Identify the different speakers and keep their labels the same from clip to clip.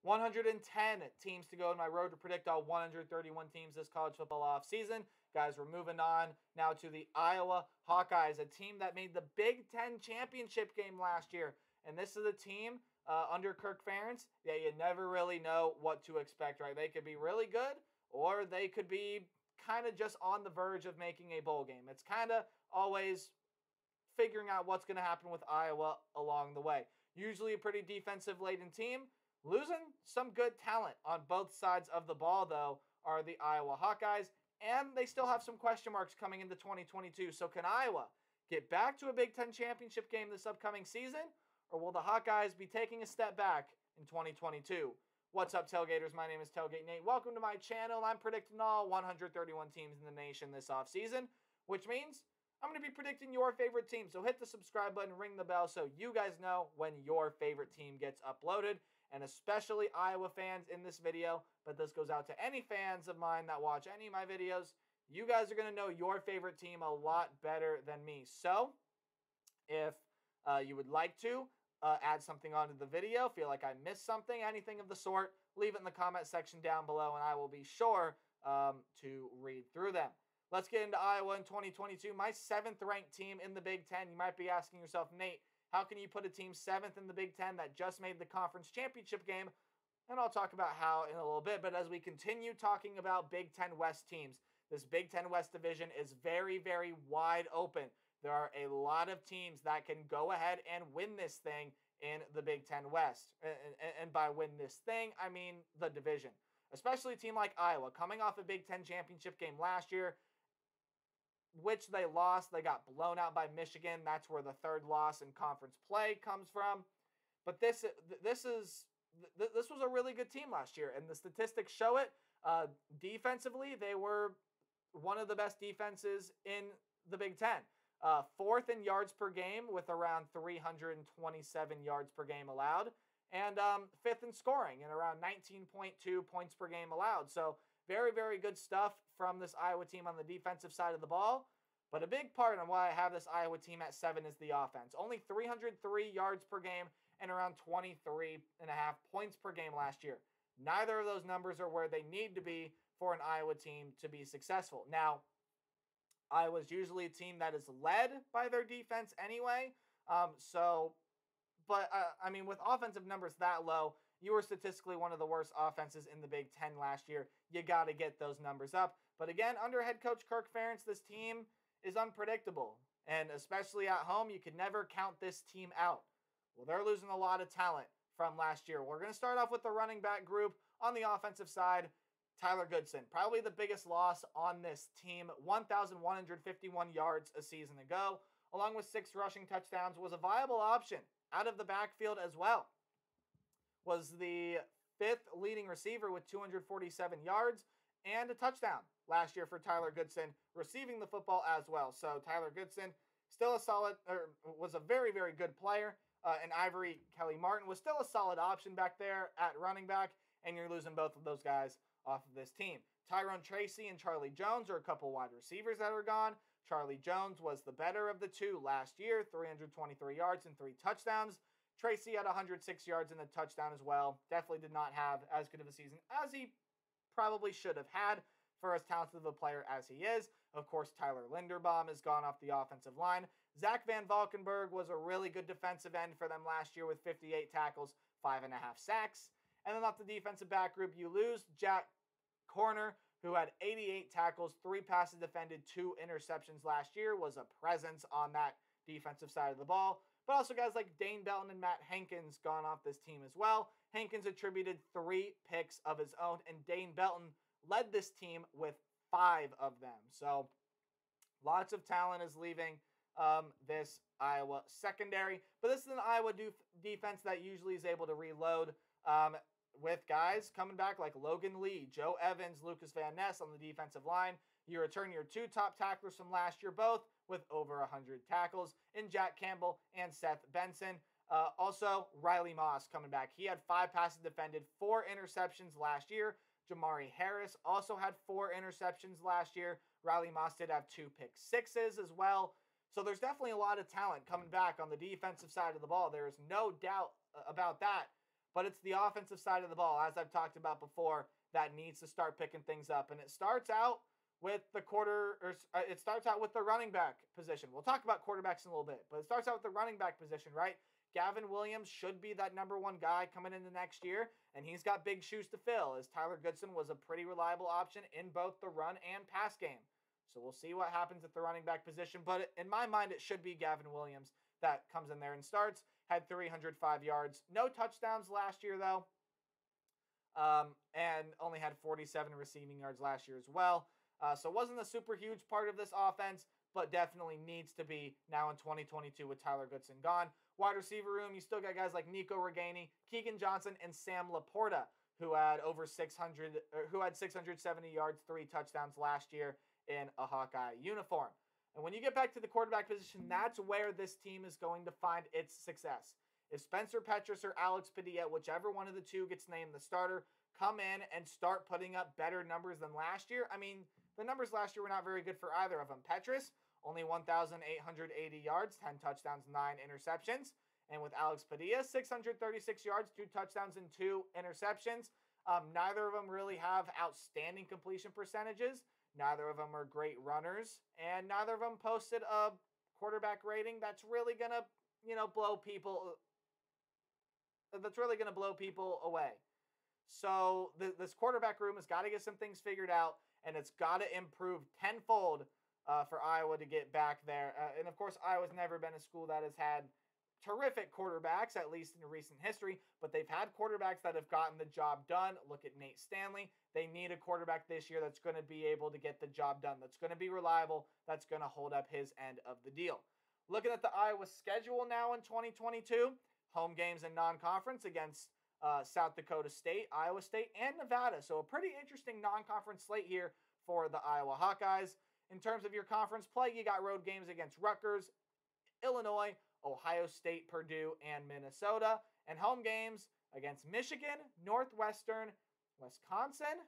Speaker 1: 110 teams to go in my road to predict all 131 teams this college football offseason. Guys, we're moving on now to the Iowa Hawkeyes, a team that made the Big Ten championship game last year. And this is a team under Kirk Ferentz that you never really know what to expect, right? They could be really good or they could be kind of just on the verge of making a bowl game. It's kind of always figuring out what's going to happen with Iowa along the way. Usually a pretty defensive-laden team. Losing some good talent on both sides of the ball, though, are the Iowa Hawkeyes, and they still have some question marks coming into 2022. So can Iowa get back to a Big Ten championship game this upcoming season, or will the Hawkeyes be taking a step back in 2022? What's up, Tailgaters? My name is Tailgate Nate. Welcome to my channel. I'm predicting all 131 teams in the nation this offseason, which means I'm going to be predicting your favorite team. So hit the subscribe button, ring the bell so you guys know when your favorite team gets uploaded, and especially Iowa fans in this video, but this goes out to any fans of mine that watch any of my videos. You guys are going to know your favorite team a lot better than me. So if you would like to add something onto the video, feel like I missed something, anything of the sort, leave it in the comment section down below, and I will be sure to read through them. Let's get into Iowa in 2022. My 7th ranked team in the Big Ten. You might be asking yourself, Nate, how can you put a team 7th in the Big Ten that just made the conference championship game? And I'll talk about how in a little bit. But as we continue talking about Big Ten West teams, this Big Ten West division is very, very wide open. There are a lot of teams that can go ahead and win this thing in the Big Ten West. And by win this thing, I mean the division. Especially a team like Iowa, coming off a Big Ten championship game last year, which they lost. They got blown out by Michigan. That's where the third loss in conference play comes from. But this was a really good team last year, and the statistics show it. Defensively, they were one of the best defenses in the Big Ten. 4th in yards per game with around 327 yards per game allowed, and 5th in scoring and around 19.2 points per game allowed. So very, very good stuff from this Iowa team on the defensive side of the ball. But a big part of why I have this Iowa team at 7 is the offense. Only 303 yards per game and around 23.5 points per game last year. Neither of those numbers are where they need to be for an Iowa team to be successful. Now, Iowa's usually a team that is led by their defense anyway. I mean, with offensive numbers that low, you were statistically one of the worst offenses in the Big Ten last year. You got to get those numbers up. But again, under head coach Kirk Ferentz, this team is unpredictable. And especially at home, you can never count this team out. Well, they're losing a lot of talent from last year. We're going to start off with the running back group. On the offensive side, Tyler Goodson, probably the biggest loss on this team. 1,151 yards a season ago, along with 6 rushing touchdowns, was a viable option out of the backfield as well. Was the 5th leading receiver with 247 yards and a touchdown last year for Tyler Goodson, receiving the football as well. So Tyler Goodson still was a very, very good player. And Ivory Kelly-Martin was still a solid option back there at running back, and you're losing both of those guys off of this team. Tyrone Tracy and Charlie Jones are a couple wide receivers that are gone. Charlie Jones was the better of the two last year, 323 yards and 3 touchdowns. Tracy had 106 yards and a touchdown as well. Definitely did not have as good of a season as he probably should have had for as talented of a player as he is. Of course, Tyler Linderbaum has gone off the offensive line. Zach Van Valkenburg was a really good defensive end for them last year with 58 tackles, 5.5 sacks. And then off the defensive back group, you lose Jack Corner, who had 88 tackles, 3 passes defended, 2 interceptions last year, was a presence on that defensive side of the ball. But also guys like Dane Belton and Matt Hankins gone off this team as well. Hankins attributed 3 picks of his own, and Dane Belton led this team with 5 of them. So lots of talent is leaving this Iowa secondary. But this is an Iowa defense that usually is able to reload with guys coming back like Logan Lee, Joe Evans, Lucas Van Ness on the defensive line. You return your 2 top tacklers from last year, both with over 100 tackles, in Jack Campbell and Seth Benson. Also, Riley Moss coming back. He had 5 passes defended, 4 interceptions last year. Jamari Harris also had 4 interceptions last year. Riley Moss did have 2 pick sixes as well. So there's definitely a lot of talent coming back on the defensive side of the ball. There is no doubt about that. but it's the offensive side of the ball, as I've talked about before, that needs to start picking things up. And it starts out with the running back position. We'll talk about quarterbacks in a little bit, but it starts out with the running back position, right? Gavin Williams should be that number one guy coming into next year, and he's got big shoes to fill, as Tyler Goodson was a pretty reliable option in both the run and pass game. So we'll see what happens at the running back position, but in my mind, it should be Gavin Williams that comes in there and starts. Had 305 yards. No touchdowns last year, though, and only had 47 receiving yards last year as well. So it wasn't a super huge part of this offense, but definitely needs to be now in 2022 with Tyler Goodson gone. Wide receiver room, you still got guys like Nico Reganey, Keegan Johnson, and Sam Laporta, who had 670 yards, 3 touchdowns last year in a Hawkeye uniform. And when you get back to the quarterback position, that's where this team is going to find its success. If Spencer Petras or Alex Padilla, whichever one of the two gets named the starter, come in and start putting up better numbers than last year. I mean, the numbers last year were not very good for either of them. Petras, only 1,880 yards, 10 touchdowns, 9 interceptions. And with Alex Padilla, 636 yards, 2 touchdowns, and 2 interceptions. Neither of them really have outstanding completion percentages. Neither of them are great runners. And neither of them posted a quarterback rating that's really going to, blow people away. So this quarterback room has got to get some things figured out, and it's got to improve tenfold for Iowa to get back there. And of course, Iowa's never been a school that has had terrific quarterbacks, at least in recent history, but they've had quarterbacks that have gotten the job done. Look at Nate Stanley. They need a quarterback this year that's going to be able to get the job done, that's going to be reliable, that's going to hold up his end of the deal. Looking at the Iowa schedule now in 2022, home games in non-conference against South Dakota State, Iowa State, and Nevada. So a pretty interesting non-conference slate here for the Iowa Hawkeyes. In terms of your conference play, you got road games against Rutgers, Illinois, Ohio State, Purdue, and Minnesota, and home games against Michigan, Northwestern, Wisconsin,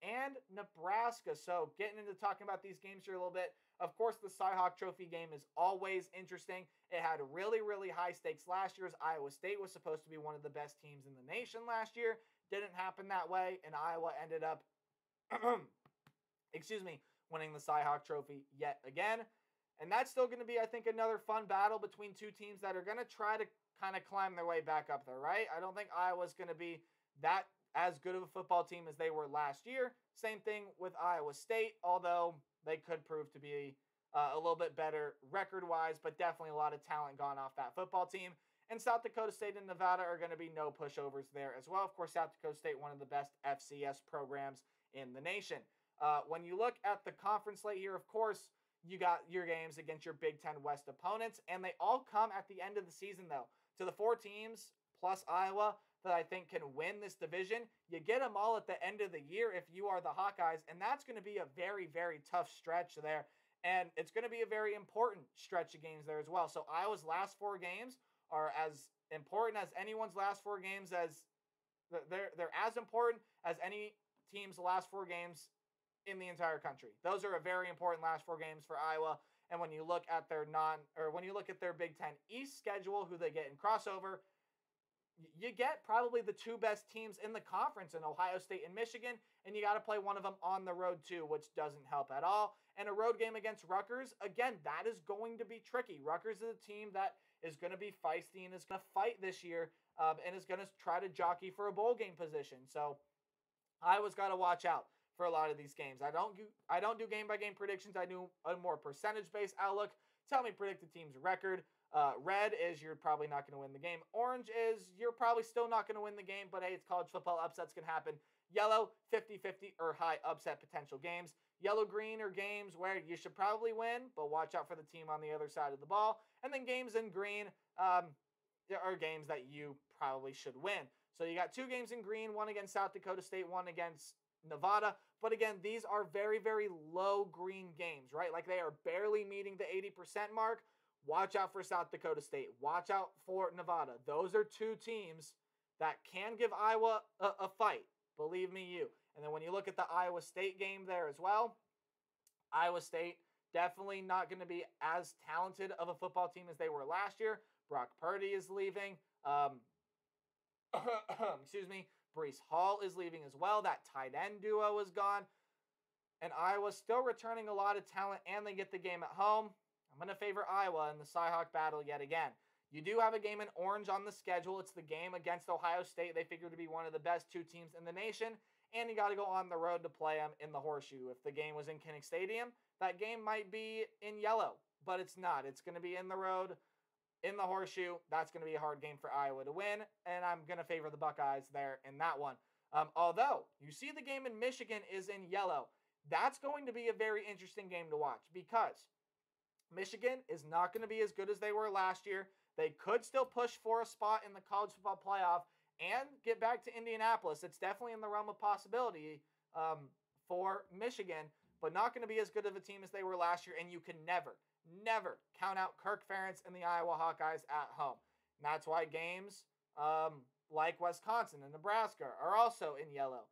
Speaker 1: and Nebraska. So getting into talking about these games here a little bit, of course, the Cy-Hawk Trophy game is always interesting. It had really, really high stakes last year, as Iowa State was supposed to be one of the best teams in the nation last year. Didn't happen that way, and Iowa ended up, winning the Cy-Hawk Trophy yet again. And that's still going to be, I think, another fun battle between two teams that are going to try to kind of climb their way back up there, right? I don't think Iowa's going to be that as good of a football team as they were last year. Same thing with Iowa State, although they could prove to be a little bit better record-wise, but definitely a lot of talent gone off that football team. And South Dakota State and Nevada are going to be no pushovers there as well. Of course, South Dakota State, one of the best FCS programs in the nation. When you look at the conference slate here, of course, you got your games against your Big Ten West opponents, and they all come at the end of the season, though. To the 4 teams, plus Iowa, that I think can win this division, you get them all at the end of the year if you are the Hawkeyes, and that's going to be a very, very tough stretch there, and it's going to be a very important stretch of games there as well. So Iowa's last 4 games are as important as anyone's last 4 games, as they're as important as any team's last 4 games in the entire country. Those are a very important last 4 games for Iowa. And when you look at their Big Ten East schedule, who they get in crossover, you get probably the 2 best teams in the conference in Ohio State and Michigan, and you got to play one of them on the road too, which doesn't help at all. And a road game against Rutgers, again, that is going to be tricky. Rutgers is a team that is going to be feisty and is going to fight this year, and is going to try to jockey for a bowl game position. So Iowa's got to watch out for a lot of these games. I don't do game-by-game predictions. I do a more percentage-based outlook. Tell me, predict the team's record. Red is you're probably not going to win the game. Orange is you're probably still not going to win the game, but hey, it's college football. Upsets can happen. Yellow, 50-50 or high upset potential games. Yellow-green are games where you should probably win, but watch out for the team on the other side of the ball. And then games in green are games that you probably should win. So you got 2 games in green, one against South Dakota State, one against Nevada. But again, these are very, very low green games, right? Like they are barely meeting the 80% mark. Watch out for South Dakota State. Watch out for Nevada. Those are 2 teams that can give Iowa a fight. Believe me, you. And then when you look at the Iowa State game there as well, Iowa State definitely not going to be as talented of a football team as they were last year. Brock Purdy is leaving. excuse me, Breece Hall is leaving as well. That tight end duo is gone. And Iowa's still returning a lot of talent, and they get the game at home. I'm going to favor Iowa in the Cy-Hawk battle yet again. You do have a game in Orange on the schedule. It's the game against Ohio State. They figure to be one of the best two teams in the nation, and you got to go on the road to play them in the Horseshoe. If the game was in Kinnick Stadium, that game might be in yellow, but it's not. It's going to be in the road, in the Horseshoe. That's going to be a hard game for Iowa to win, and I'm going to favor the Buckeyes there in that one. Although, you see the game in Michigan is in yellow. That's going to be a very interesting game to watch because Michigan is not going to be as good as they were last year. They could still push for a spot in the college football playoff and get back to Indianapolis. It's definitely in the realm of possibility for Michigan, but not going to be as good of a team as they were last year. And you can never count out Kirk Ferentz and the Iowa Hawkeyes at home. And that's why games like Wisconsin and Nebraska are also in yellow.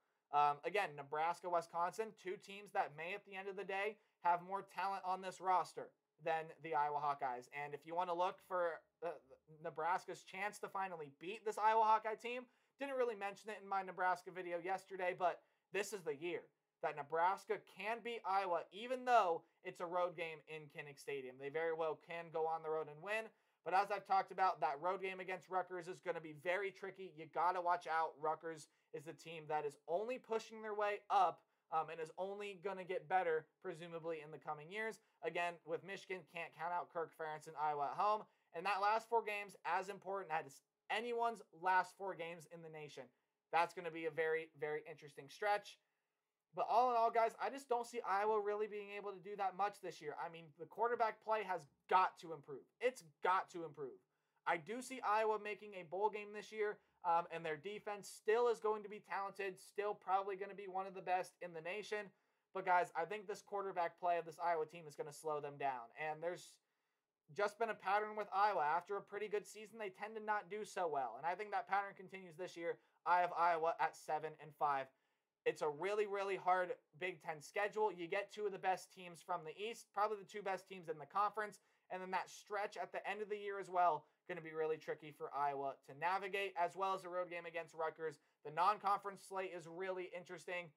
Speaker 1: Again, Nebraska, Wisconsin, two teams that may at the end of the day have more talent on this roster than the Iowa Hawkeyes. And if you want to look for Nebraska's chance to finally beat this Iowa Hawkeye team, didn't really mention it in my Nebraska video yesterday, but this is the year that Nebraska can beat Iowa, even though it's a road game in Kinnick Stadium. They very well can go on the road and win. But as I've talked about, that road game against Rutgers is going to be very tricky. You got to watch out. Rutgers is the team that is only pushing their way up and is only going to get better, presumably, in the coming years. Again, with Michigan, can't count out Kirk Ferentz and Iowa at home. And that last four games, as important as anyone's last four games in the nation. That's going to be a very, very interesting stretch. But all in all, guys, I just don't see Iowa really being able to do that much this year. I mean, the quarterback play has got to improve. It's got to improve. I do see Iowa making a bowl game this year, and their defense still is going to be talented, still probably going to be one of the best in the nation. But, guys, I think this quarterback play of this Iowa team is going to slow them down. And there's just been a pattern with Iowa. After a pretty good season, they tend to not do so well. And I think that pattern continues this year. I have Iowa at 7-5. It's a really, really hard Big Ten schedule. You get two of the best teams from the East, probably the two best teams in the conference, and then that stretch at the end of the year as well, going to be really tricky for Iowa to navigate, as well as a road game against Rutgers. The non-conference slate is really interesting.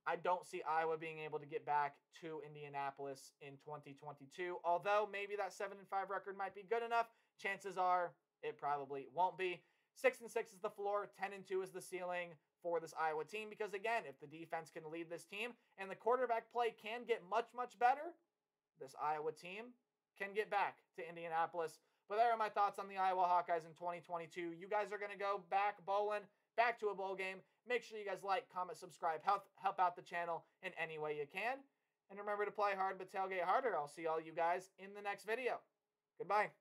Speaker 1: I don't see Iowa being able to get back to Indianapolis in 2022, although maybe that 7-5 record might be good enough. Chances are it probably won't be. 6-6 is the floor, 10-2 is the ceiling for this Iowa team, because again, if the defense can lead this team and the quarterback play can get much, much better, this Iowa team can get back to Indianapolis. But there are my thoughts on the Iowa Hawkeyes in 2022. You guys are going to go back bowling, back to a bowl game. Make sure you guys like, comment, subscribe, help out the channel in any way you can. And remember to play hard but tailgate harder. I'll see all you guys in the next video. Goodbye.